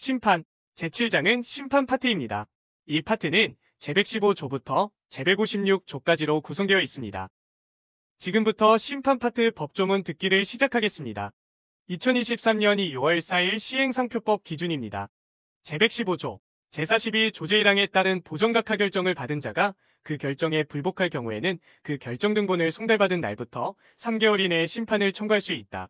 심판, 제7장은 심판 파트입니다. 이 파트는 제115조부터 제156조까지로 구성되어 있습니다. 지금부터 심판 파트 법조문 듣기를 시작하겠습니다. 2023년 2월 4일 시행상표법 기준입니다. 제115조, 제42 조제 1항에 따른 보정각하 결정을 받은 자가 그 결정에 불복할 경우에는 그 결정 등본을 송달받은 날부터 3개월 이내에 심판을 청구할 수 있다.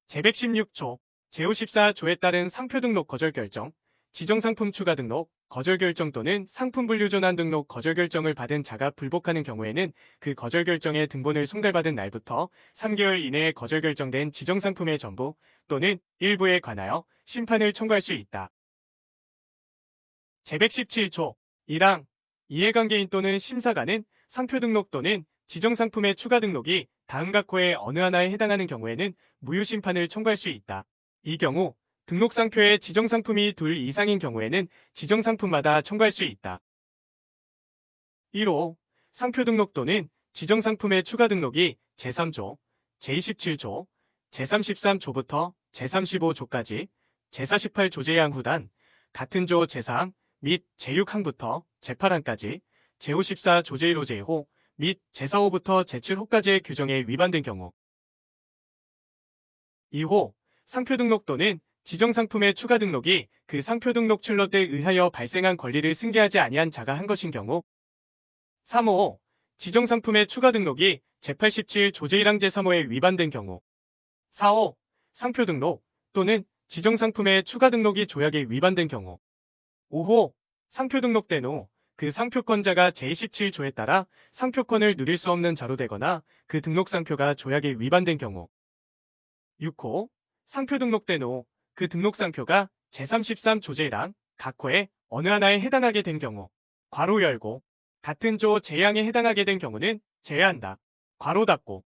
제116조, 제54조에 따른 상표 등록 거절 결정, 지정상품 추가 등록, 거절 결정 또는 상품 분류 전환 등록 거절 결정을 받은 자가 불복하는 경우에는 그 거절 결정의 등본을 송달받은 날부터 3개월 이내에 거절 결정된 지정상품의 전부 또는 일부에 관하여 심판을 청구할 수 있다. 제117조 1항 이해관계인 또는 심사관은 상표 등록 또는 지정상품의 추가 등록이 다음 각호의 어느 하나에 해당하는 경우에는 무효심판을 청구할 수 있다. 이 경우 등록상표에 지정상품이 둘 이상인 경우에는 지정상품마다 청구할 수 있다. 1호 상표 등록 또는 지정상품의 추가 등록이 제3조, 제27조, 제33조부터 제35조까지, 제48조 제한 후단, 같은 조 제4항 및 제6항부터 제8항까지, 제54 조제 1호 제2호 및 제4호부터 제7호까지의 규정에 위반된 경우 2호 상표 등록 또는 지정상품의 추가 등록이 그 상표 등록 출러에 의하여 발생한 권리를 승계하지 아니한 자가 한 것인 경우 3호 지정상품의 추가 등록이 제87 조제 1항 제3호에 위반된 경우 4호 상표 등록 또는 지정상품의 추가 등록이 조약에 위반된 경우 5호 상표 등록된 후 그 상표권자가 제27조에 따라 상표권을 누릴 수 없는 자로 되거나 그 등록상표가 조약에 위반된 경우 6호 상표 등록된 후 그 등록상표가 제33 조제 1항 각 호에 어느 하나에 해당하게 된 경우 괄호 열고 같은 조 제2항에 해당하게 된 경우는 제외한다. 괄호 닫고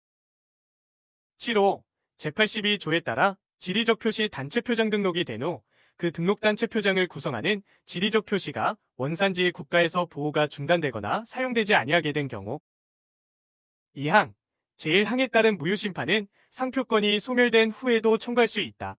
7호 제82조에 따라 지리적 표시 단체 표장 등록이 된 후 그 등록 단체 표장을 구성하는 지리적 표시가 원산지 국가에서 보호가 중단되거나 사용되지 아니하게 된 경우 2항 제1항에 따른 무효심판은 상표권이 소멸된 후에도 청구할 수 있다.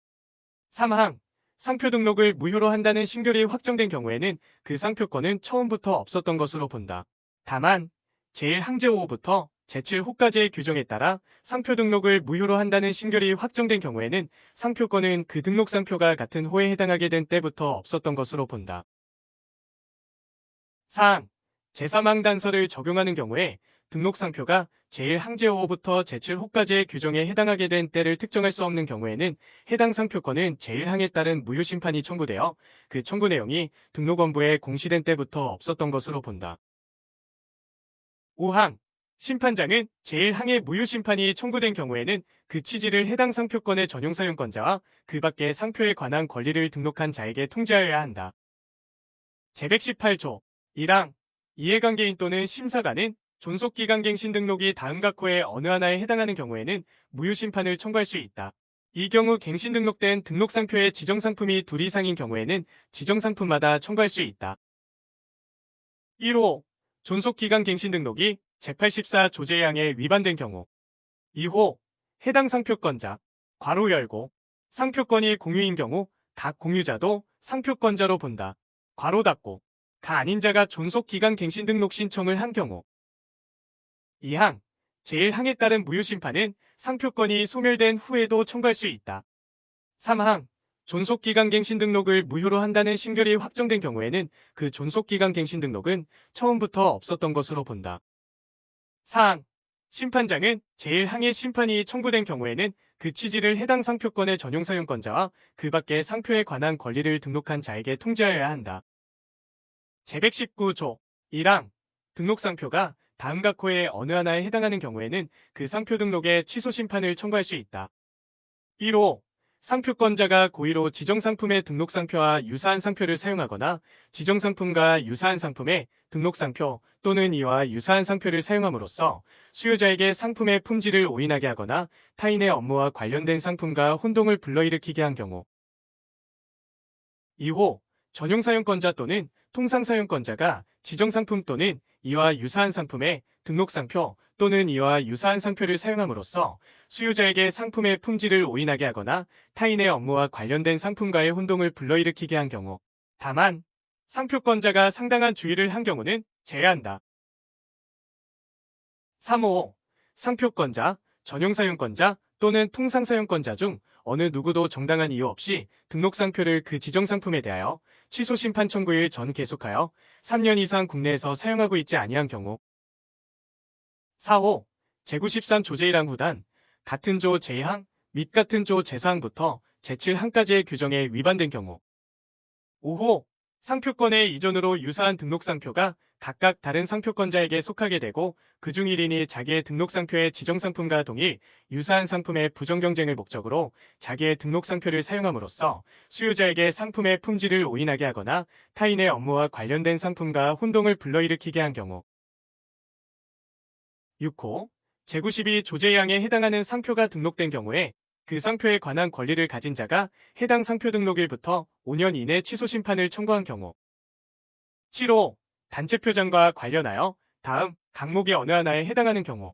3항 상표 등록을 무효로 한다는 신결이 확정된 경우에는 그 상표권은 처음부터 없었던 것으로 본다. 다만 제1항 제5호부터 제7호까지의 규정에 따라 상표 등록을 무효로 한다는 신결이 확정된 경우에는 상표권은 그 등록상표가 같은 호에 해당하게 된 때부터 없었던 것으로 본다. 4항 제3항 단서를 적용하는 경우에 등록상표가 제1항 제5호부터 제7호까지의 규정에 해당하게 된 때를 특정할 수 없는 경우에는 해당 상표권은 제1항에 따른 무효심판이 청구되어 그 청구 내용이 등록원부에 공시된 때부터 없었던 것으로 본다. 5항 심판장은 제1항의 무효심판이 청구된 경우에는 그 취지를 해당 상표권의 전용사용권자와 그 밖의 상표에 관한 권리를 등록한 자에게 통지하여야 한다. 제118조 1항 이해관계인 또는 심사관은 존속기간갱신 등록이 다음 각호의 어느 하나에 해당하는 경우에는 무효심판을 청구할 수 있다. 이 경우 갱신 등록된 등록상표의 지정상품이 둘 이상인 경우에는 지정상품마다 청구할 수 있다. 1호 존속기간갱신 등록이 제84 조제 2항에 위반된 경우 2호 해당 상표권자 괄호 열고 상표권이 공유인 경우 각 공유자도 상표권자로 본다. 괄호 닫고 가 아닌 자가 존속기간갱신 등록 신청을 한 경우 2항 제1항에 따른 무효심판은 상표권이 소멸된 후에도 청구할 수 있다. 3항 존속기간갱신 등록을 무효로 한다는 신결이 확정된 경우에는 그 존속기간갱신 등록은 처음부터 없었던 것으로 본다. 4항 심판장은 제1항의 심판이 청구된 경우에는 그 취지를 해당 상표권의 전용사용권자와 그 밖의 상표에 관한 권리를 등록한 자에게 통지하여야 한다. 제119조 1항 등록상표가 다음 각호의 어느 하나에 해당하는 경우에는 그 상표 등록의 취소 심판을 청구할 수 있다. 1호 상표권자가 고의로 지정상품의 등록상표와 유사한 상표를 사용하거나 지정상품과 유사한 상품의 등록상표 또는 이와 유사한 상표를 사용함으로써 수요자에게 상품의 품질을 오인하게 하거나 타인의 업무와 관련된 상품과 혼동을 불러일으키게 한 경우 2호 전용사용권자 또는 통상사용권자가 지정상품 또는 이와 유사한 상품의 등록상표 또는 이와 유사한 상표를 사용함으로써 수요자에게 상품의 품질을 오인하게 하거나 타인의 업무와 관련된 상품과의 혼동을 불러일으키게 한 경우, 다만 상표권자가 상당한 주의를 한 경우는 제외한다. 3.5. 상표권자, 전용사용권자 또는 통상사용권자 중 어느 누구도 정당한 이유 없이 등록상표를 그 지정상품에 대하여 취소 심판 청구일 전 계속하여 3년 이상 국내에서 사용하고 있지 아니한 경우. 4.5. 제93 조 제1항 후단 같은 조 제2항 및 같은 조 제4항부터 제7항까지의 규정에 위반된 경우. 5호. 상표권의 이전으로 유사한 등록상표가 각각 다른 상표권자에게 속하게 되고 그중 1인이 자기의 등록상표의 지정상품과 동일 유사한 상품의 부정경쟁을 목적으로 자기의 등록상표를 사용함으로써 수요자에게 상품의 품질을 오인하게 하거나 타인의 업무와 관련된 상품과 혼동을 불러일으키게 한 경우. 6호. 제92 조제항에 해당하는 상표가 등록된 경우에 그 상표에 관한 권리를 가진 자가 해당 상표 등록일부터 5년 이내 취소 심판을 청구한 경우. 7호. 단체 표장과 관련하여 다음 항목의 어느 하나에 해당하는 경우.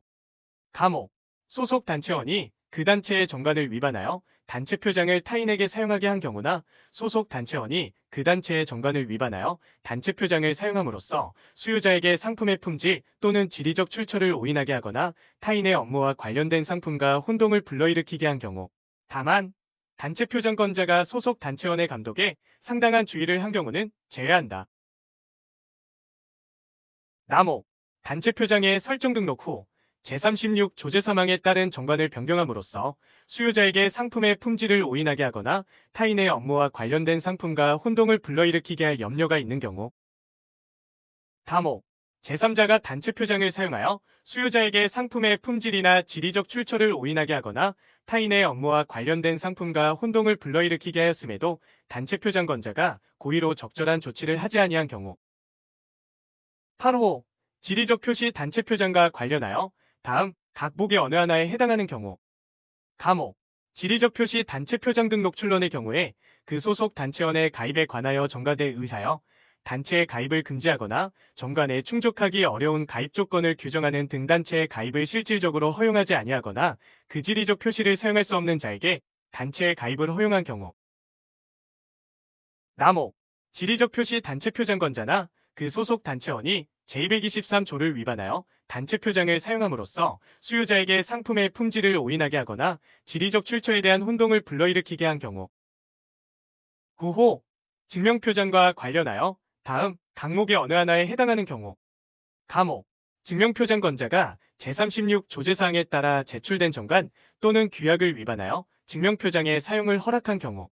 감옥. 소속 단체원이 그 단체의 정관을 위반하여 단체 표장을 타인에게 사용하게 한 경우나 소속 단체원이 그 단체의 정관을 위반하여 단체 표장을 사용함으로써 수요자에게 상품의 품질 또는 지리적 출처를 오인하게 하거나 타인의 업무와 관련된 상품과 혼동을 불러일으키게 한 경우. 다만 단체 표장권자가 소속 단체원의 감독에 상당한 주의를 한 경우는 제외한다. 남옥. 단체 표장의 설정 등록 후 제36 조제 사망에 따른 정관을 변경함으로써 수요자에게 상품의 품질을 오인하게 하거나 타인의 업무와 관련된 상품과 혼동을 불러일으키게 할 염려가 있는 경우. 다목. 제3자가 단체 표장을 사용하여 수요자에게 상품의 품질이나 지리적 출처를 오인하게 하거나 타인의 업무와 관련된 상품과 혼동을 불러일으키게 하였음에도 단체 표장권자가 고의로 적절한 조치를 하지 아니한 경우. 8호. 지리적 표시 단체 표장과 관련하여 다음 각목의 어느 하나에 해당하는 경우. 감옥. 지리적 표시 단체 표장 등록 출론의 경우에 그 소속 단체원의 가입에 관하여 정관에 의하여 단체의 가입을 금지하거나 정관에 충족하기 어려운 가입 조건을 규정하는 등 단체의 가입을 실질적으로 허용하지 아니하거나 그 지리적 표시를 사용할 수 없는 자에게 단체의 가입을 허용한 경우. 남옥. 지리적 표시 단체 표장권자나 그 소속 단체원이 제223조를 위반하여 단체 표장을 사용함으로써 수요자에게 상품의 품질을 오인하게 하거나 지리적 출처에 대한 혼동을 불러일으키게 한 경우. 9호. 증명표장과 관련하여 다음 항목의 어느 하나에 해당하는 경우. 감옥. 증명표장권자가 제36 조제사항에 따라 제출된 정관 또는 규약을 위반하여 증명표장의 사용을 허락한 경우.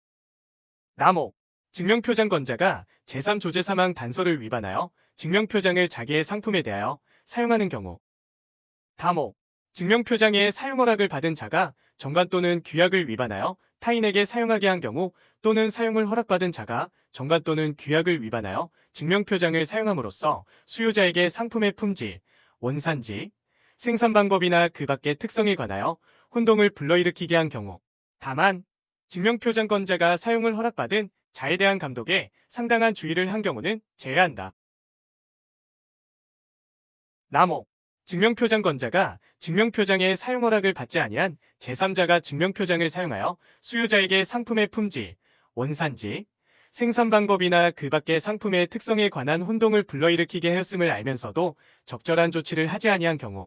남옥. 증명표장권자가 제3조제사망 단서를 위반하여 증명표장을 자기의 상품에 대하여 사용하는 경우. 다목. 증명표장의 사용 허락을 받은 자가 정관 또는 규약을 위반하여 타인에게 사용하게 한 경우 또는 사용을 허락받은 자가 정관 또는 규약을 위반하여 증명표장을 사용함으로써 수요자에게 상품의 품질, 원산지, 생산 방법이나 그 밖의 특성에 관하여 혼동을 불러일으키게 한 경우. 다만 증명표장권자가 사용을 허락받은 자에 대한 감독에 상당한 주의를 한 경우는 제외한다. 남옥. 증명표장권자가 증명표장의 사용 허락을 받지 아니한 제3자가 증명표장을 사용하여 수요자에게 상품의 품질, 원산지, 생산 방법이나 그 밖의 상품의 특성에 관한 혼동을 불러일으키게 하였음을 알면서도 적절한 조치를 하지 아니한 경우.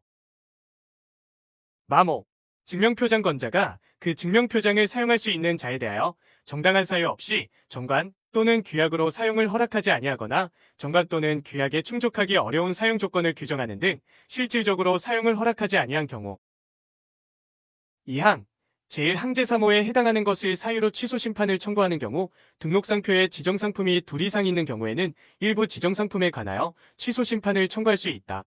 마목. 증명표장권자가 그 증명표장을 사용할 수 있는 자에 대하여 정당한 사유 없이 정관 또는 규약으로 사용을 허락하지 아니하거나 정관 또는 규약에 충족하기 어려운 사용 조건을 규정하는 등 실질적으로 사용을 허락하지 아니한 경우. 2항. 제1항 제3호에 해당하는 것을 사유로 취소 심판을 청구하는 경우 등록상표에 지정상품이 둘 이상 있는 경우에는 일부 지정상품에 관하여 취소 심판을 청구할 수 있다.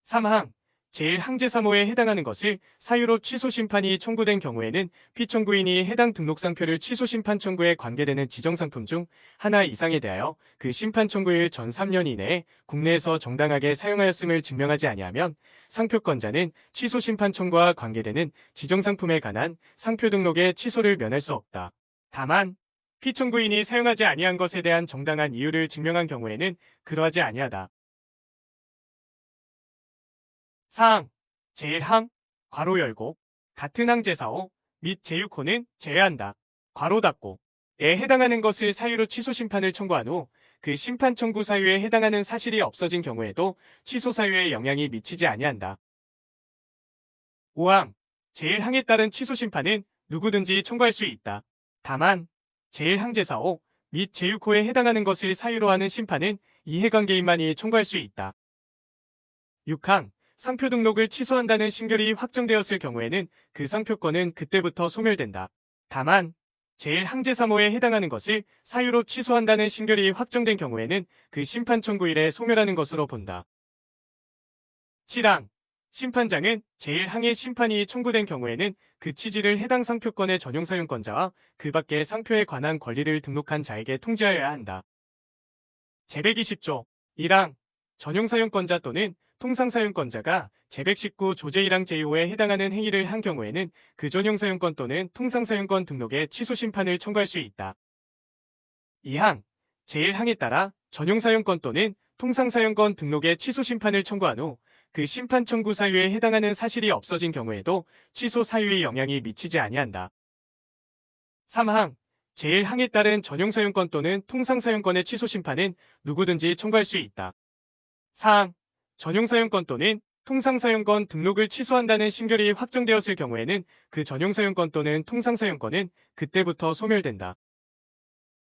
3항. 제1항 제3호에 해당하는 것을 사유로 취소 심판이 청구된 경우에는 피청구인이 해당 등록상표를 취소 심판 청구에 관계되는 지정상품 중 하나 이상에 대하여 그 심판 청구일 전 3년 이내에 국내에서 정당하게 사용하였음을 증명하지 아니하면 상표권자는 취소 심판 청구와 관계되는 지정상품에 관한 상표 등록의 취소를 면할 수 없다. 다만 피청구인이 사용하지 아니한 것에 대한 정당한 이유를 증명한 경우에는 그러하지 아니하다. 4항, 제1항, 괄호 열고, 같은 항 제4호 및 제6호는 제외한다. 괄호 닫고, 에 해당하는 것을 사유로 취소 심판을 청구한 후 그 심판 청구 사유에 해당하는 사실이 없어진 경우에도 취소 사유에 영향이 미치지 아니한다. 5항, 제1항에 따른 취소 심판은 누구든지 청구할 수 있다. 다만 제1항 제4호 및 제6호에 해당하는 것을 사유로 하는 심판은 이해관계인만이 청구할 수 있다. 6항, 상표 등록을 취소한다는 신결이 확정되었을 경우에는 그 상표권은 그때부터 소멸된다. 다만 제1항 제3호에 해당하는 것을 사유로 취소한다는 신결이 확정된 경우에는 그 심판 청구일에 소멸하는 것으로 본다. 7항, 심판장은 제1항의 심판이 청구된 경우에는 그 취지를 해당 상표권의 전용사용권자와 그 밖의 상표에 관한 권리를 등록한 자에게 통지하여야 한다. 제120조 1항, 전용사용권자 또는 통상사용권자가 제119 조제 1항 제2호에 해당하는 행위를 한 경우에는 그 전용사용권 또는 통상사용권 등록의 취소 심판을 청구할 수 있다. 2항, 제1항에 따라 전용사용권 또는 통상사용권 등록의 취소 심판을 청구한 후 그 심판 청구 사유에 해당하는 사실이 없어진 경우에도 취소 사유에 영향이 미치지 아니한다. 3항, 제1항에 따른 전용사용권 또는 통상사용권의 취소 심판은 누구든지 청구할 수 있다. 4항, 전용사용권 또는 통상사용권 등록을 취소한다는 신결이 확정되었을 경우에는 그 전용사용권 또는 통상사용권은 그때부터 소멸된다.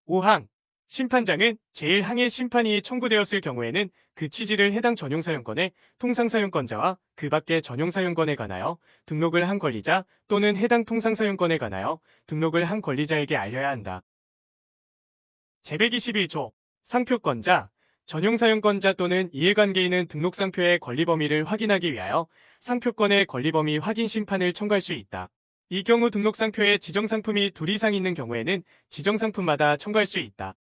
5항, 심판장은 제1항의 심판이 청구되었을 경우에는 그 취지를 해당 전용사용권의 통상사용권자와 그 밖의 전용사용권에 관하여 등록을 한 권리자 또는 해당 통상사용권에 관하여 등록을 한 권리자에게 알려야 한다. 제121조 상표권자, 전용사용권자 또는 이해관계인은 등록상표의 권리범위를 확인하기 위하여 상표권의 권리범위 확인 심판을 청구할 수 있다. 이 경우 등록상표에 지정상품이 둘 이상 있는 경우에는 지정상품마다 청구할 수 있다.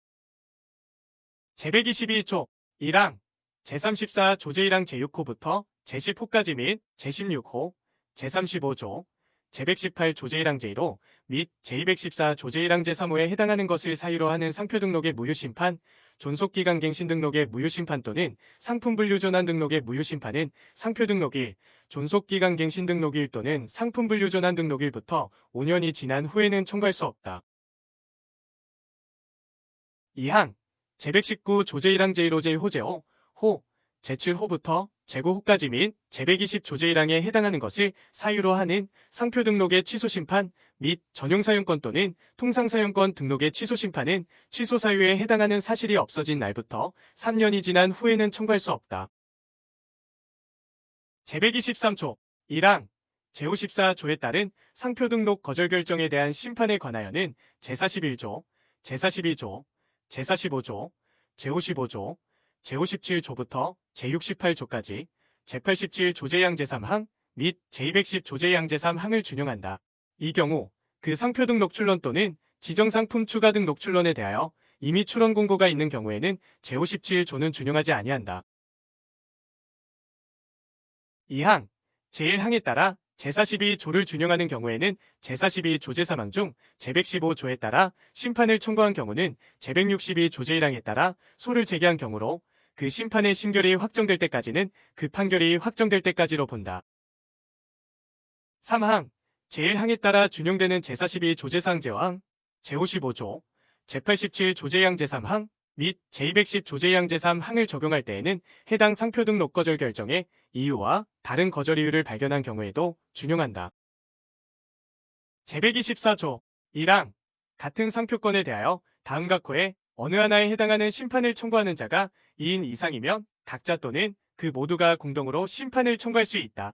제122조 1항, 제34 조제 1항 제6호부터 제10호까지 및 제16호, 제35조, 제118 조제 1항 제1호 및 제214 조제 1항 제3호에 해당하는 것을 사유로 하는 상표 등록의 무효심판, 존속기간 갱신 등록의 무효심판 또는 상품 분류 전환 등록의 무효심판은 상표 등록일, 존속기간 갱신 등록일 또는 상품 분류 전환 등록일부터 5년이 지난 후에는 청구할 수 없다. 2항, 제119 조제 1항 제1호 제1호 제5, 호, 제7호부터 제9호까지 및 제120 조제 1항에 해당하는 것을 사유로 하는 상표 등록의 취소 심판 및 전용사용권 또는 통상사용권 등록의 취소 심판은 취소 사유에 해당하는 사실이 없어진 날부터 3년이 지난 후에는 청구할 수 없다. 제123조 1항, 제54조에 따른 상표 등록 거절 결정에 대한 심판에 관하여는 제41조, 제42조, 제45조, 제55조, 제57조부터 제68조까지 제87 조제양 제3항 및 제210 조제양 제3항을 준용한다. 이 경우 그 상표 등록 출론 또는 지정상품 추가 등록 출론에 대하여 이미 출원 공고가 있는 경우에는 제57조는 준용하지 아니한다. 2항, 제1항에 따라 제42조를 준용하는 경우에는 제42조 제3항 중 제115조에 따라 심판을 청구한 경우는 제162조 제1항에 따라 소를 제기한 경우로 그 심판의 심결이 확정될 때까지는 그 판결이 확정될 때까지로 본다. 3항, 제1항에 따라 준용되는 제42조 제4항 제왕, 제55조, 제87조 제2항 제3항 및 제210 조제양 제3항을 적용할 때에는 해당 상표 등록 거절 결정의 이유와 다른 거절 이유를 발견한 경우에도 준용한다. 제124조 1항, 같은 상표권에 대하여 다음 각호에 어느 하나에 해당하는 심판을 청구하는 자가 2인 이상이면 각자 또는 그 모두가 공동으로 심판을 청구할 수 있다.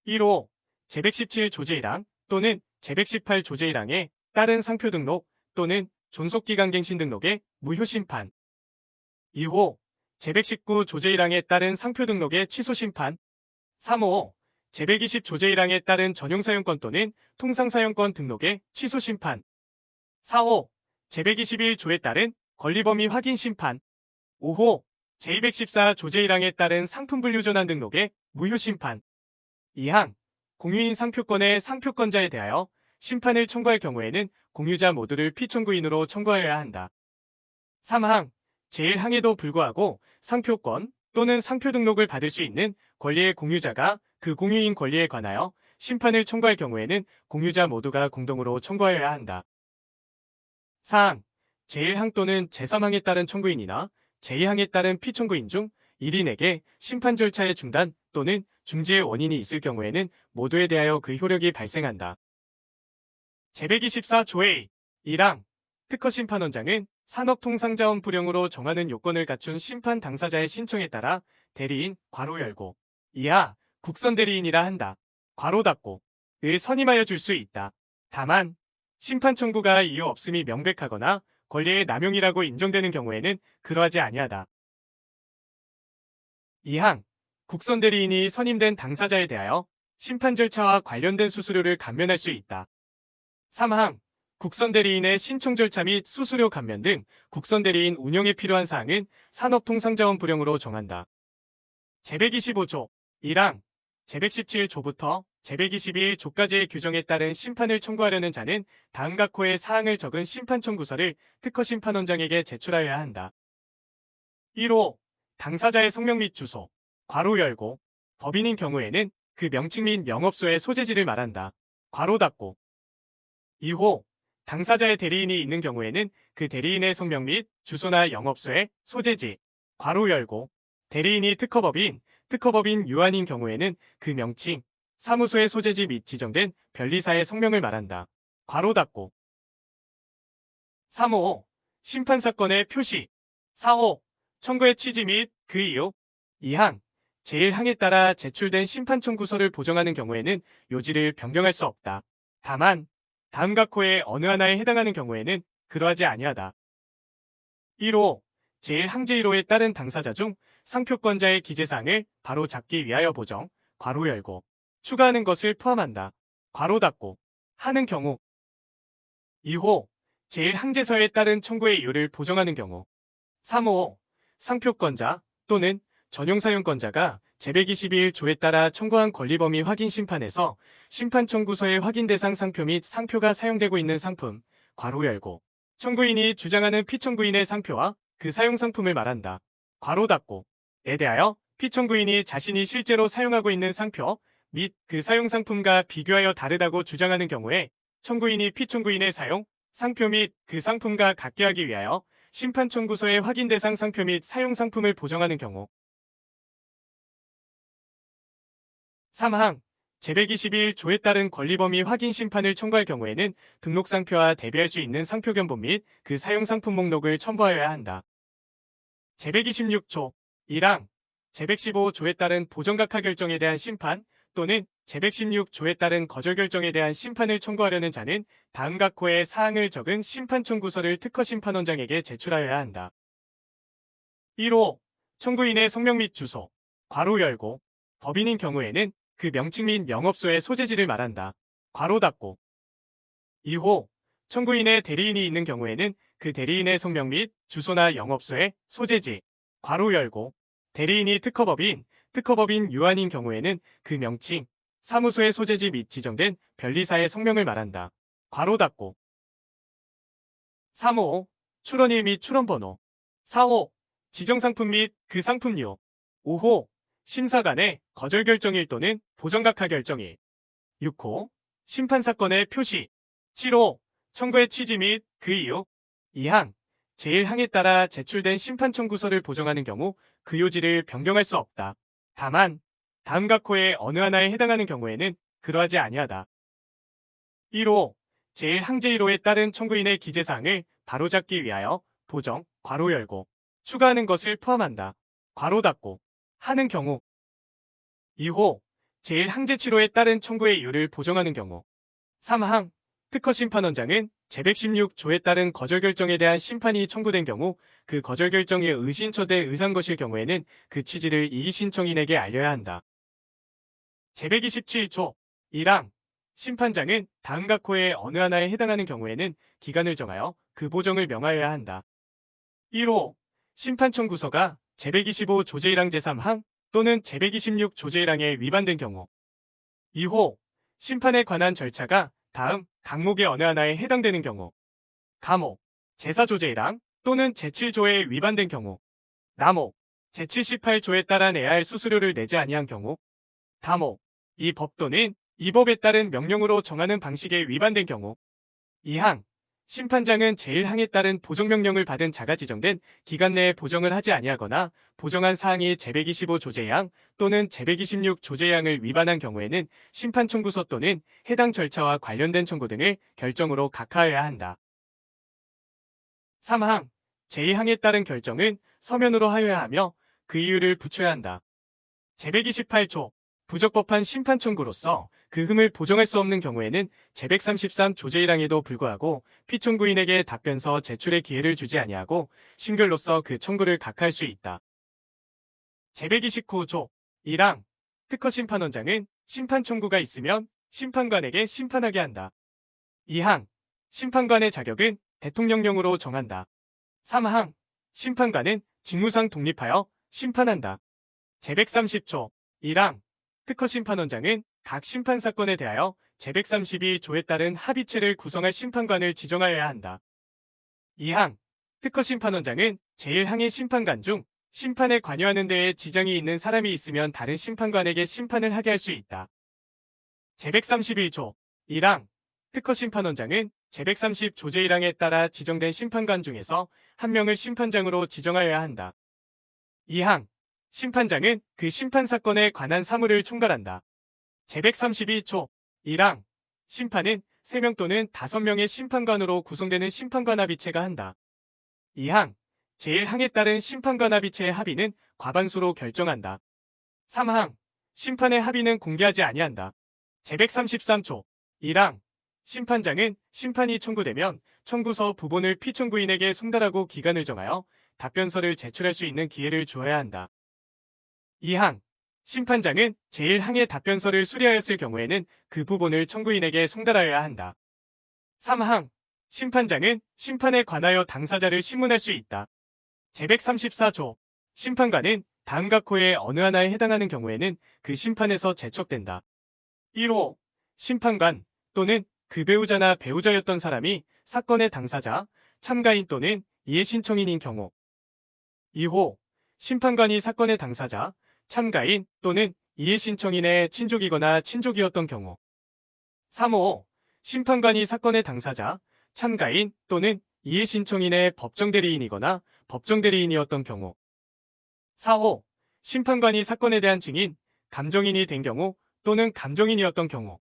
1호, 제117 조제 1항 또는 제118 조제 1항에 따른 상표 등록 또는 존속기간갱신 등록의 무효심판. 2호, 제119 조제 1항에 따른 상표 등록의 취소심판. 3호, 제120 조제 1항에 따른 전용사용권 또는 통상사용권 등록의 취소심판. 4호, 제121 조에 따른 권리범위 확인심판. 5호, 제214 조제 1항에 따른 상품분류전환 등록의 무효심판. 2항, 공유인 상표권의 상표권자에 대하여 심판을 청구할 경우에는 공유자 모두를 피청구인으로 청구하여야 한다. 3항, 제1항에도 불구하고 상표권 또는 상표 등록을 받을 수 있는 권리의 공유자가 그 공유인 권리에 관하여 심판을 청구할 경우에는 공유자 모두가 공동으로 청구하여야 한다. 사항 제1항 또는 제3항에 따른 청구인이나 제2항에 따른 피청구인 중 1인에게 심판 절차의 중단 또는 중지의 원인이 있을 경우에는 모두에 대하여 그 효력이 발생한다. 제124조의 1항 특허심판원장은 산업통상자원 불용으로 정하는 요건을 갖춘 심판 당사자의 신청에 따라 대리인 괄호 열고 이하 국선대리인이라 한다. 괄호 닫고 을 선임하여 줄 수 있다. 다만 심판 청구가 이유 없음이 명백하거나 권리의 남용이라고 인정되는 경우에는 그러하지 아니하다. 2항 국선대리인이 선임된 당사자에 대하여 심판 절차와 관련된 수수료를 감면할 수 있다. 3항 국선대리인의 신청 절차 및 수수료 감면 등 국선대리인 운영에 필요한 사항은 산업통상자원 불용으로 정한다. 제125조 1항 제117조부터 제121조까지의 규정에 따른 심판을 청구하려는 자는 다음 각 호의 사항을 적은 심판 청구서를 특허심판원장에게 제출하여야 한다. 1호 당사자의 성명 및 주소 괄호 열고 법인인 경우에는 그 명칭 및 영업소의 소재지를 말한다. 괄호 닫고 2호 당사자의 대리인이 있는 경우에는 그 대리인의 성명 및 주소나 영업소의 소재지 괄호 열고 대리인이 특허법인 유한인 경우에는 그 명칭, 사무소의 소재지 및 지정된 변리사의 성명을 말한다. 괄호 닫고 3호 심판사건의 표시 4호 청구의 취지 및 그 이유 2항 제1항에 따라 제출된 심판 청구서를 보정하는 경우에는 요지를 변경할 수 없다. 다만 다음 각 호의 어느 하나에 해당하는 경우에는 그러하지 아니하다. 1호 제1항제 1호에 따른 당사자 중 상표권자의 기재사항을 바로 잡기 위하여 보정, 괄호 열고 추가하는 것을 포함한다. 괄호 닫고 하는 경우 2호 제1항제서에 따른 청구의 이유를 보정하는 경우 3호 상표권자 또는 전용사용권자가 제121조에 따라 청구한 권리범위 확인 심판에서 심판 청구서의 확인 대상 상표 및 상표가 사용되고 있는 상품, 괄호 열고 청구인이 주장하는 피청구인의 상표와 그 사용 상품을 말한다. 괄호 닫고 에 대하여 피청구인이 자신이 실제로 사용하고 있는 상표 및 그 사용 상품과 비교하여 다르다고 주장하는 경우에 청구인이 피청구인의 사용, 상표 및 그 상품과 같게 하기 위하여 심판 청구서의 확인 대상 상표 및 사용 상품을 보정하는 경우 3항 제121조에 따른 권리범위 확인 심판을 청구할 경우에는 등록상표와 대비할 수 있는 상표 견본 및 그 사용 상품 목록을 첨부하여야 한다. 제126조 1항 제115조에 따른 보정각하 결정에 대한 심판 또는 제116조에 따른 거절 결정에 대한 심판을 청구하려는 자는 다음 각 호의 사항을 적은 심판 청구서를 특허심판원장에게 제출하여야 한다. 1호 청구인의 성명 및 주소 괄호 열고 법인인 경우에는 그 명칭 및 영업소의 소재지를 말한다. 괄호 닫고 2호 청구인의 대리인이 있는 경우에는 그 대리인의 성명 및 주소나 영업소의 소재지 괄호 열고 대리인이 특허법인 유한인 경우에는 그 명칭, 사무소의 소재지 및 지정된 변리사의 성명을 말한다. 괄호 닫고 3호 출원일 및 출원번호 4호 지정상품 및 그 상품료 5호 심사관의 거절 결정일 또는 보정각하 결정일 6호 심판사건의 표시 7호 청구의 취지 및 그 이유 2항 제1항에 따라 제출된 심판 청구서를 보정하는 경우 그 요지를 변경할 수 없다. 다만 다음 각 호의 어느 하나에 해당하는 경우에는 그러하지 아니하다. 1호 제1항제 1호에 따른 청구인의 기재사항을 바로잡기 위하여 보정, 괄호 열고 추가하는 것을 포함한다. 괄호 닫고 하는 경우 2호 제1항제 7호에 따른 청구의 이유를 보정하는 경우 3항 특허심판원장은 제116조에 따른 거절 결정에 대한 심판이 청구된 경우 그 거절 결정이 의신처대 의사한 것일 경우에는 그 취지를 이의 신청인에게 알려야 한다. 제127조 1항 심판장은 다음 각 호의 어느 하나에 해당하는 경우에는 기간을 정하여 그 보정을 명하여야 한다. 1호 심판 청구서가 제125 조제 1항 제3항 또는 제126 조제 1항에 위반된 경우 2호 심판에 관한 절차가 다음 항목의 어느 하나에 해당되는 경우 감호 제4 조제 1항 또는 제7조에 위반된 경우 남호 제78조에 따라 내야 할 수수료를 내지 아니한 경우. 다모. 이 법 또는 이 법에 따른 명령으로 정하는 방식에 위반된 경우. 2항. 심판장은 제1항에 따른 보정명령을 받은 자가 지정된 기간 내에 보정을 하지 아니하거나 보정한 사항이 제125조제양 또는 제126조제양을 위반한 경우에는 심판청구서 또는 해당 절차와 관련된 청구 등을 결정으로 각하해야 한다. 3항. 제2항에 따른 결정은 서면으로 하여야 하며 그 이유를 붙여야 한다. 제128조. 부적법한 심판 청구로서 그 흠을 보정할 수 없는 경우에는 제133조제 1항에도 불구하고 피청구인에게 답변서 제출의 기회를 주지 아니하고 심결로서 그 청구를 각하할 수 있다. 제129조 1항. 특허심판원장은 심판 청구가 있으면 심판관에게 심판하게 한다. 2항. 심판관의 자격은 대통령령으로 정한다. 3항. 심판관은 직무상 독립하여 심판한다. 제130조 1항. 특허심판원장은 각 심판사건에 대하여 제132조에 따른 합의체를 구성할 심판관을 지정하여야 한다. 2항. 특허심판원장은 제1항의 심판관 중 심판에 관여하는 데에 지장이 있는 사람이 있으면 다른 심판관에게 심판을 하게 할 수 있다. 제131조 1항. 특허심판원장은 제130조제 1항에 따라 지정된 심판관 중에서 한 명을 심판장으로 지정하여야 한다. 2항. 심판장은 그 심판사건에 관한 사무를 총괄한다. 제132조 1항. 심판은 3명 또는 5명의 심판관으로 구성되는 심판관 합의체가 한다. 2항. 제1항에 따른 심판관 합의체의 합의는 과반수로 결정한다. 3항. 심판의 합의는 공개하지 아니한다. 제133조 1항. 심판장은 심판이 청구되면 청구서 부본을 피청구인에게 송달하고 기간을 정하여 답변서를 제출할 수 있는 기회를 주어야 한다. 2항. 심판장은 제1항의 답변서를 수리하였을 경우에는 그 부본을 청구인에게 송달하여야 한다. 3항. 심판장은 심판에 관하여 당사자를 심문할 수 있다. 제134조. 심판관은 다음과 코의 어느 하나에 해당하는 경우에는 그 심판에서 제척된다. 1호. 심판관 또는 그 배우자나 배우자였던 사람이 사건의 당사자, 참가인 또는 이해신청인인 경우. 2호. 심판관이 사건의 당사자, 참가인 또는 이해신청인의 친족이거나 친족이었던 경우. 3호. 심판관이 사건의 당사자, 참가인 또는 이해신청인의 법정대리인이거나 법정대리인이었던 경우. 4호. 심판관이 사건에 대한 증인, 감정인이 된 경우 또는 감정인이었던 경우.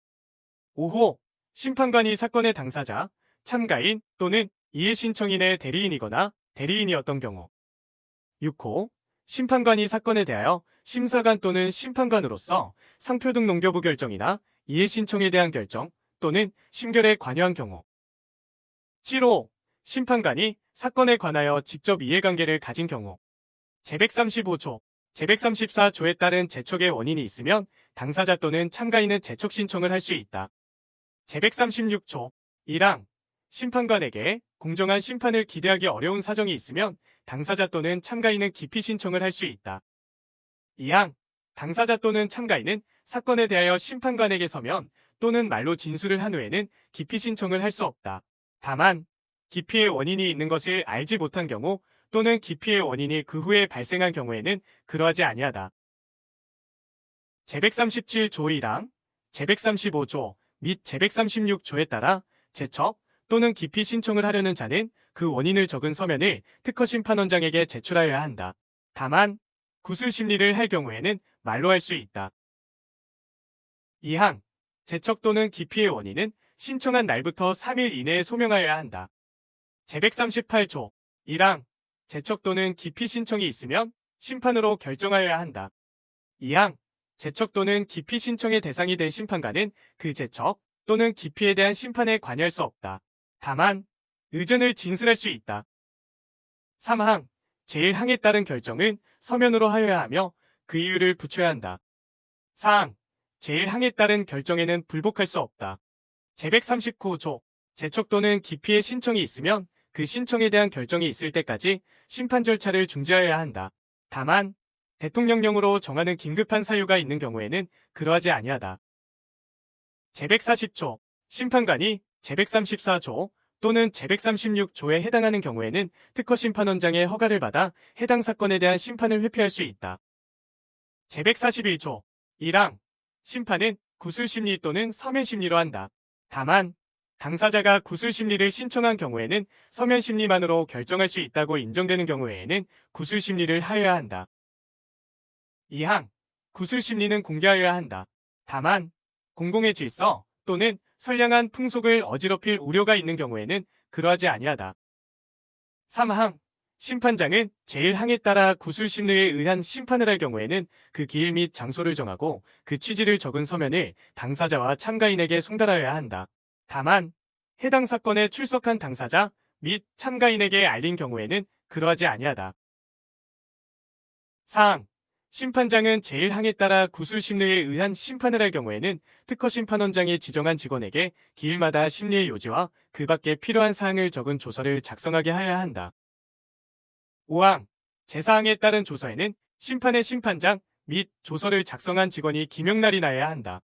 5호. 심판관이 사건의 당사자, 참가인 또는 이해신청인의 대리인이거나 대리인이었던 경우. 6호. 심판관이 사건에 대하여 심사관 또는 심판관으로서 상표 등 농교부 결정이나 이해신청에 대한 결정 또는 심결에 관여한 경우. 7호. 심판관이 사건에 관하여 직접 이해관계를 가진 경우. 제135조, 제134조에 따른 제척의 원인이 있으면 당사자 또는 참가인은 제척 신청을 할 수 있다. 제136조 1항. 심판관에게 공정한 심판을 기대하기 어려운 사정이 있으면 당사자 또는 참가인은 기피 신청을 할 수 있다. 2항. 당사자 또는 참가인은 사건에 대하여 심판관에게 서면 또는 말로 진술을 한 후에는 기피 신청을 할 수 없다. 다만 기피의 원인이 있는 것을 알지 못한 경우 또는 기피의 원인이 그 후에 발생한 경우에는 그러하지 아니하다. 제137조 1항, 제135조 및 제136조에 따라 제척 또는 기피 신청을 하려는 자는 그 원인을 적은 서면을 특허심판원장에게 제출하여야 한다. 다만 구술 심리를 할 경우에는 말로 할 수 있다. 2항. 제척 또는 기피의 원인은 신청한 날부터 3일 이내에 소명하여야 한다. 제138조 1항. 제척 또는 기피 신청이 있으면 심판으로 결정하여야 한다. 2항. 제척 또는 기피 신청의 대상이 된 심판관은 그 제척 또는 기피에 대한 심판에 관여할 수 없다. 다만 의전을 진술할 수 있다. 3항. 제1항에 따른 결정은 서면으로 하여야 하며 그 이유를 붙여야 한다. 4항. 제1항에 따른 결정에는 불복할 수 없다. 제139조. 제척 또는 기피의 신청이 있으면 그 신청에 대한 결정이 있을 때까지 심판 절차를 중지하여야 한다. 다만 대통령령으로 정하는 긴급한 사유가 있는 경우에는 그러하지 아니하다. 제140조. 심판관이 제134조 또는 제136조에 해당하는 경우에는 특허심판원장의 허가를 받아 해당 사건에 대한 심판을 회피할 수 있다. 제141조 1항 심판은 구술심리 또는 서면심리로 한다. 다만 당사자가 구술심리를 신청한 경우에는 서면심리만으로 결정할 수 있다고 인정되는 경우 외에는 구술심리를 하여야 한다. 2항 구술심리는 공개하여야 한다. 다만 공공의 질서 또는 선량한 풍속을 어지럽힐 우려가 있는 경우에는 그러하지 아니하다. 3항 심판장은 제1항에 따라 구술심리에 의한 심판을 할 경우에는 그 기일 및 장소를 정하고 그 취지를 적은 서면을 당사자와 참가인에게 송달하여야 한다. 다만 해당 사건에 출석한 당사자 및 참가인에게 알린 경우에는 그러하지 아니하다. 4항 심판장은 제1항에 따라 구술심리에 의한 심판을 할 경우에는 특허심판원장이 지정한 직원에게 기일마다 심리의 요지와 그 밖에 필요한 사항을 적은 조서를 작성하게 하여야 한다. 5항 제4항에 따른 조서에는 심판의 심판장 및 조서를 작성한 직원이 기명날이 나야 한다.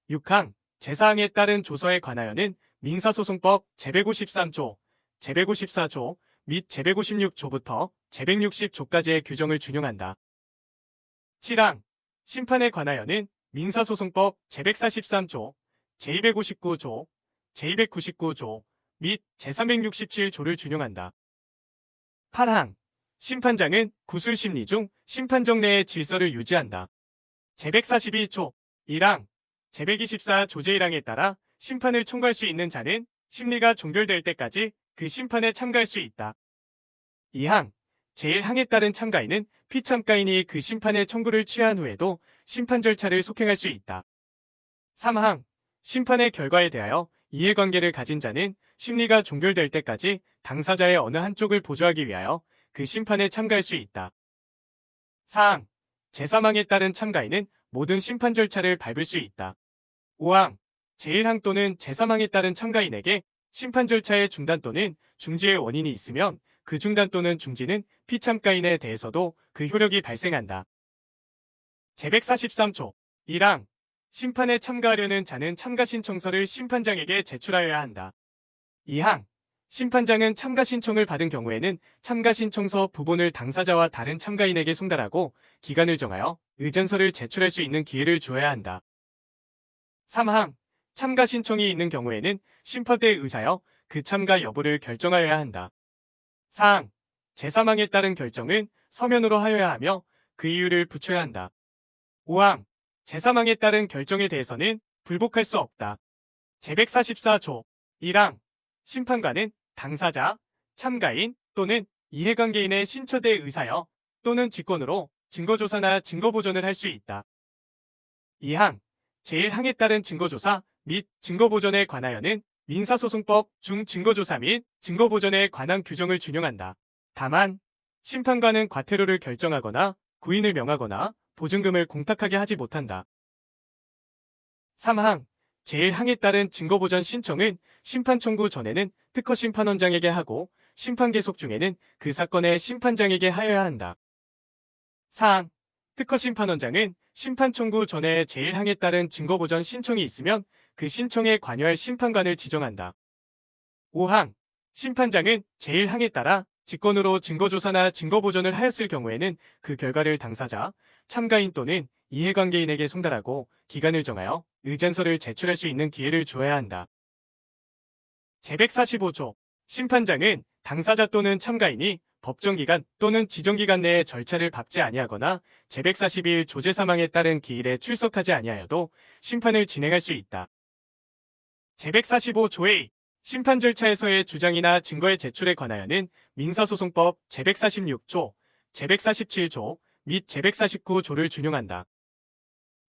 6항 제4항에 따른 조서에 관하여는 민사소송법 제153조, 제154조 및 제156조부터 제160조까지의 규정을 준용한다. 7항 심판에 관하여는 민사소송법 제143조, 제259조, 제299조 및 제367조를 준용한다. 8항 심판장은 구술심리 중 심판정 내의 질서를 유지한다. 제142조 1항 제124조 제1항에 따라 심판을 청구할 수 있는 자는 심리가 종결될 때까지 그 심판에 참가할 수 있다. 2항 제1항에 따른 참가인은 피참가인이 그 심판의 청구를 취한 후에도 심판 절차를 속행할 수 있다. 3항 심판의 결과에 대하여 이해관계를 가진 자는 심리가 종결될 때까지 당사자의 어느 한쪽을 보조하기 위하여 그 심판에 참가할 수 있다. 4항 제3항에 따른 참가인은 모든 심판 절차를 밟을 수 있다. 5항 제1항 또는 제3항에 따른 참가인에게 심판 절차의 중단 또는 중지의 원인이 있으면 그 중단 또는 중지는 피참가인에 대해서도 그 효력이 발생한다. 제143조 1항 심판에 참가하려는 자는 참가신청서를 심판장에게 제출하여야 한다. 2항 심판장은 참가신청을 받은 경우에는 참가신청서 부본을 당사자와 다른 참가인에게 송달하고 기간을 정하여 의전서를 제출할 수 있는 기회를 주어야 한다. 3항 참가신청이 있는 경우에는 심판대에 의하여 그 참가 여부를 결정하여야 한다. 4항 제3항에 따른 결정은 서면으로 하여야 하며 그 이유를 붙여야 한다. 5항 제3항에 따른 결정에 대해서는 불복할 수 없다. 제144조 1항 심판관은 당사자, 참가인 또는 이해관계인의 신처대에 의하여 또는 직권으로 증거조사나 증거보존을 할 수 있다. 2항 제1항에 따른 증거조사 및 증거보존에 관하여는 민사소송법 중 증거조사 및 증거보존에 관한 규정을 준용한다. 다만 심판관은 과태료를 결정하거나 구인을 명하거나 보증금을 공탁하게 하지 못한다. 3항 제1항에 따른 증거보전 신청은 심판 청구 전에는 특허심판원장에게 하고 심판 계속 중에는 그 사건의 심판장에게 하여야 한다. 4항 특허심판원장은 심판 청구 전에 제1항에 따른 증거보전 신청이 있으면 그 신청에 관여할 심판관을 지정한다. 5항 심판장은 제1항에 따라 직권으로 증거조사나 증거보존을 하였을 경우에는 그 결과를 당사자, 참가인 또는 이해관계인에게 송달하고 기간을 정하여 의전서를 제출할 수 있는 기회를 주어야 한다. 제145조 심판장은 당사자 또는 참가인이 법정기간 또는 지정기간 내에 절차를 밟지 아니하거나 제141 조제사망에 따른 기일에 출석하지 아니하여도 심판을 진행할 수 있다. 제145조의 심판 절차에서의 주장이나 증거의 제출에 관하여는 민사소송법 제146조, 제147조 및 제149조를 준용한다.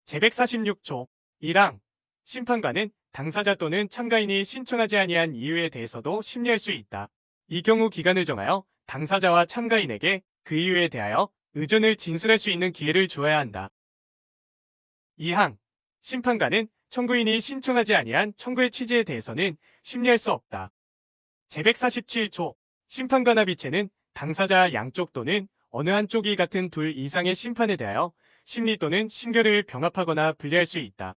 제146조 1항 심판관은 당사자 또는 참가인이 신청하지 아니한 이유에 대해서도 심리할 수 있다. 이 경우 기간을 정하여 당사자와 참가인에게 그 이유에 대하여 의존을 진술할 수 있는 기회를 주어야 한다. 2항 심판관은 청구인이 신청하지 아니한 청구의 취지에 대해서는 심리할 수 없다. 제147조 심판관 합의체는 당사자 양쪽 또는 어느 한쪽이 같은 둘 이상의 심판에 대하여 심리 또는 심결을 병합하거나 분리할 수 있다.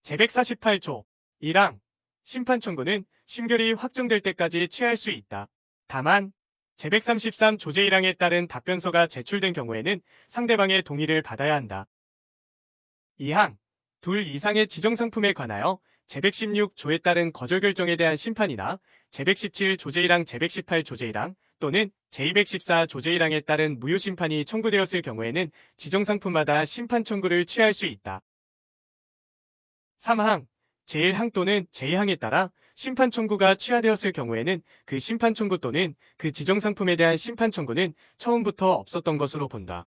제148조 1항 심판 청구는 심결이 확정될 때까지 취할 수 있다. 다만 제133 조제 1항에 따른 답변서가 제출된 경우에는 상대방의 동의를 받아야 한다. 2항, 둘 이상의 지정상품에 관하여 제116 조에 따른 거절 결정에 대한 심판이나 제117 조제 1항 제118 조제 1항 또는 제214 조제 1항에 따른 무효심판이 청구되었을 경우에는 지정상품마다 심판 청구를 취할 수 있다. 3항, 제1항 또는 제2항에 따라 심판 청구가 취하되었을 경우에는 그 심판 청구 또는 그 지정상품에 대한 심판 청구는 처음부터 없었던 것으로 본다.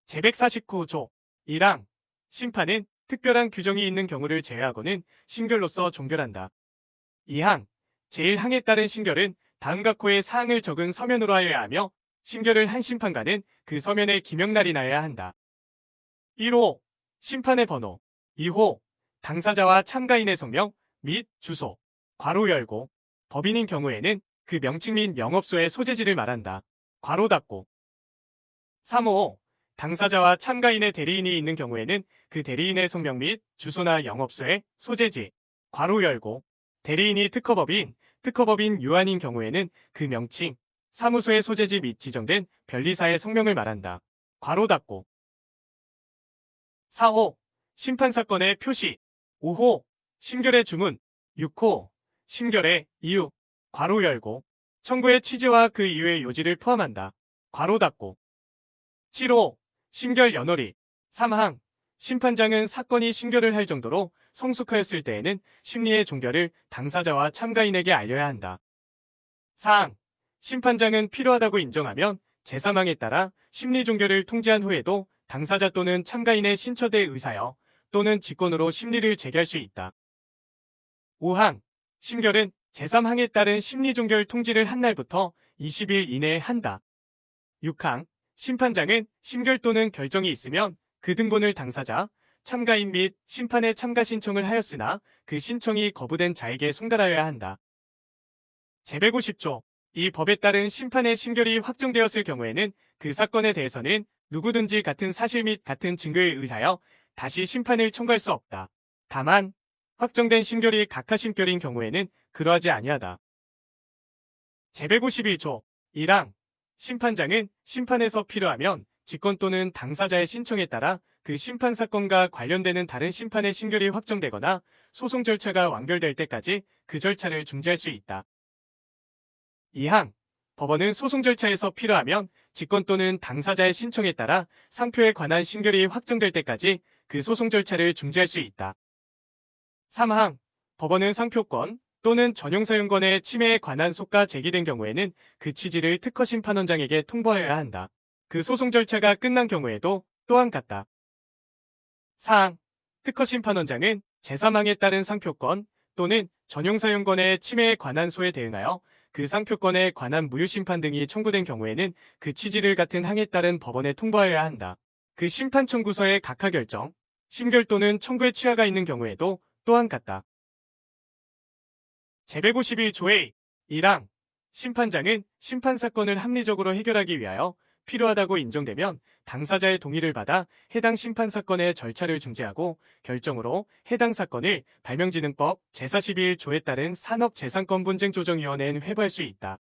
제149조 1항, 심판은 특별한 규정이 있는 경우를 제외하고는 신결로서 종결한다. 2항, 제1항에 따른 신결은 다음과 코의 사항을 적은 서면으로 하여야 하며 신결을 한 심판관은 그 서면에 기명날이 나야 한다. 1호, 심판의 번호. 2호, 당사자와 참가인의 성명 및 주소, 괄호 열고, 법인인 경우에는 그 명칭 및 영업소의 소재지를 말한다. 괄호 닫고. 3호, 당사자와 참가인의 대리인이 있는 경우에는 그 대리인의 성명 및 주소나 영업소의 소재지, 괄호 열고, 대리인이 특허법인 유한인 경우에는 그 명칭, 사무소의 소재지 및 지정된 변리사의 성명을 말한다. 괄호 닫고. 4호, 심판사건의 표시. 5호, 심결의 주문. 6호, 심결의 이유, 괄호 열고, 청구의 취지와 그 이유의 요지를 포함한다. 괄호 닫고. 7호, 심결 연월일. 3항, 심판장은 사건이 심결을 할 정도로 성숙하였을 때에는 심리의 종결을 당사자와 참가인에게 알려야 한다. 4항, 심판장은 필요하다고 인정하면 제3항에 따라 심리 종결을 통지한 후에도 당사자 또는 참가인의 신처대 의사여 또는 직권으로 심리를 제기할 수 있다. 5항, 심결은 제3항에 따른 심리 종결 통지를 한 날부터 20일 이내에 한다. 6항, 심판장은 심결 또는 결정이 있으면 그 등본을 당사자, 참가인 및 심판에 참가 신청을 하였으나 그 신청이 거부된 자에게 송달하여야 한다. 제150조, 이 법에 따른 심판의 심결이 확정되었을 경우에는 그 사건에 대해서는 누구든지 같은 사실 및 같은 증거에 의하여 다시 심판을 청구할 수 없다. 다만 확정된 심결이 각하심결인 경우에는 그러하지 아니하다. 제151조 1항, 심판장은 심판에서 필요하면 직권 또는 당사자의 신청에 따라 그 심판 사건과 관련되는 다른 심판의 심결이 확정되거나 소송 절차가 완결될 때까지 그 절차를 중지할 수 있다. 2항, 법원은 소송 절차에서 필요하면 직권 또는 당사자의 신청에 따라 상표에 관한 심결이 확정될 때까지 그 소송 절차를 중지할 수 있다. 3항, 법원은 상표권 또는 전용사용권의 침해에 관한 소가 제기된 경우에는 그 취지를 특허심판원장에게 통보하여야 한다. 그 소송 절차가 끝난 경우에도 또한 같다. 4항, 특허심판원장은 제3항에 따른 상표권 또는 전용사용권의 침해에 관한 소에 대응하여 그 상표권에 관한 무효심판 등이 청구된 경우에는 그 취지를 같은 항에 따른 법원에 통보하여야 한다. 그 심판 청구서의 각하 결정, 심결 또는 청구의 취하가 있는 경우에도 또한 같다. 제151조의 1항, 심판장은 심판사건을 합리적으로 해결하기 위하여 필요하다고 인정되면 당사자의 동의를 받아 해당 심판사건의 절차를 중지하고 결정으로 해당 사건을 발명진흥법 제41조에 따른 산업재산권분쟁조정위원회엔 회부할 수 있다.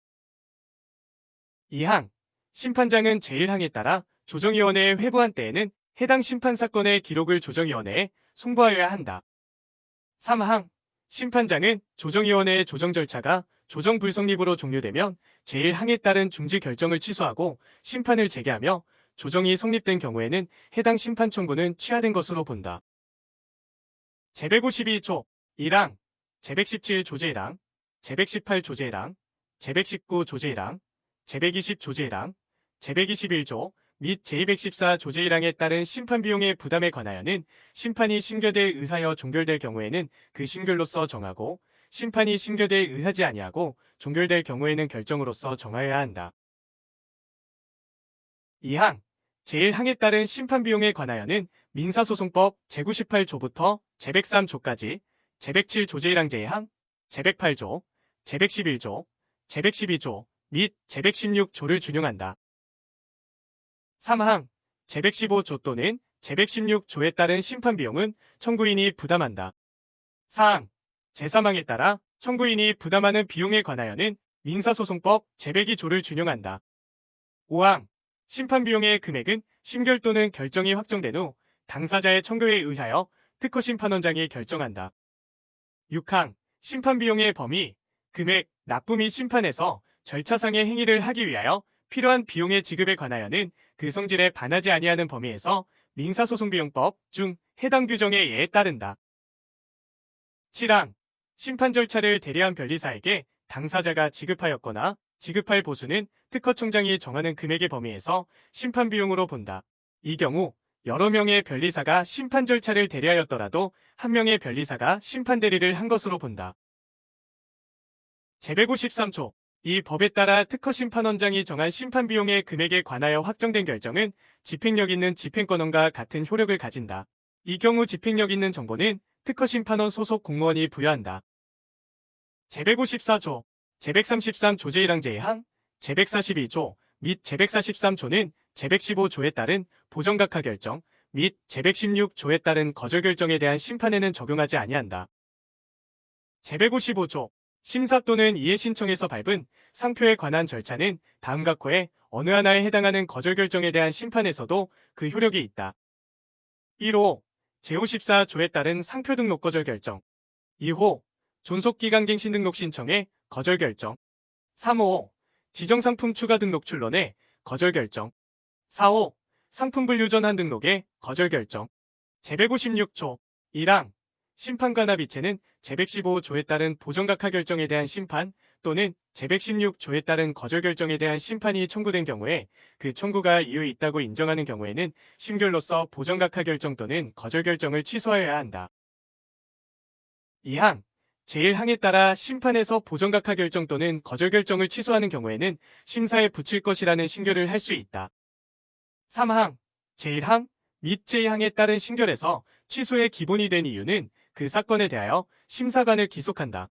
2항, 심판장은 제1항에 따라 조정위원회에 회부한 때에는 해당 심판사건의 기록을 조정위원회에 송부하여야 한다. 3항, 심판장은 조정위원회의 조정 절차가 조정 불성립으로 종료되면 제1항에 따른 중지 결정을 취소하고 심판을 재개하며 조정이 성립된 경우에는 해당 심판 청구는 취하된 것으로 본다. 제152조 1항, 제117 조제 1항, 제118 조제 1항, 제119 조제 1항, 제120 조제 1항, 제121조 및 제214 조제 1항에 따른 심판 비용의 부담에 관하여는 심판이 심결돼 의하여 종결될 경우에는 그 심결로서 정하고 심판이 심결돼 의하지 아니하고 종결될 경우에는 결정으로서 정하여야 한다. 2항, 제1항에 따른 심판 비용에 관하여는 민사소송법 제98조부터 제103조까지 제107 조제 1항 제2항, 제108조, 제111조, 제112조 및 제116조를 준용한다. 3항, 제115조 또는 제116조에 따른 심판 비용은 청구인이 부담한다. 4항, 제3항에 따라 청구인이 부담하는 비용에 관하여는 민사소송법 제102조를 준용한다. 5항 심판비용의 금액은 심결 또는 결정이 확정된 후 당사자의 청구에 의하여 특허심판원장이 결정한다. 6항 심판비용의 범위, 금액, 납부 및 심판에서 절차상의 행위를 하기 위하여 필요한 비용의 지급에 관하여는 그 성질에 반하지 아니하는 범위에서 민사소송비용법 중 해당 규정에 예에 따른다. 7항 심판 절차를 대리한 변리사에게 당사자가 지급하였거나 지급할 보수는 특허청장이 정하는 금액의 범위에서 심판비용으로 본다. 이 경우 여러 명의 변리사가 심판 절차를 대리하였더라도 한 명의 변리사가 심판 대리를 한 것으로 본다. 제153조 이 법에 따라 특허심판원장이 정한 심판비용의 금액에 관하여 확정된 결정은 집행력 있는 집행권원과 같은 효력을 가진다. 이 경우 집행력 있는 정보는 특허심판원 소속 공무원이 부여한다. 제154조, 제133조 제1항 제2항, 제142조 및 제143조는 제115조에 따른 보정각하 결정 및 제116조에 따른 거절 결정에 대한 심판에는 적용하지 아니한다. 제155조 심사 또는 이해 신청에서 밟은 상표에 관한 절차는 다음 각호의 어느 하나에 해당하는 거절 결정에 대한 심판에서도 그 효력이 있다. 1호 제54조에 따른 상표 등록 거절 결정 2호 존속기간갱신 등록 신청의 거절 결정 3호 지정상품 추가 등록 출론의 거절 결정 4호 상품 분류 전환 등록의 거절 결정 제156조 1항 심판관합이체는 제115조에 따른 보정각하 결정에 대한 심판 또는 제116조에 따른 거절 결정에 대한 심판이 청구된 경우에 그 청구가 이유 있다고 인정하는 경우에는 심결로서 보정각하 결정 또는 거절 결정을 취소하여야 한다. 2항 제1항에 따라 심판에서 보정각하 결정 또는 거절 결정을 취소하는 경우에는 심사에 붙일 것이라는 신결을 할 수 있다. 3항 제1항 및 제2항에 따른 신결에서 취소의 기본이 된 이유는 그 사건에 대하여 심사관을 기속한다.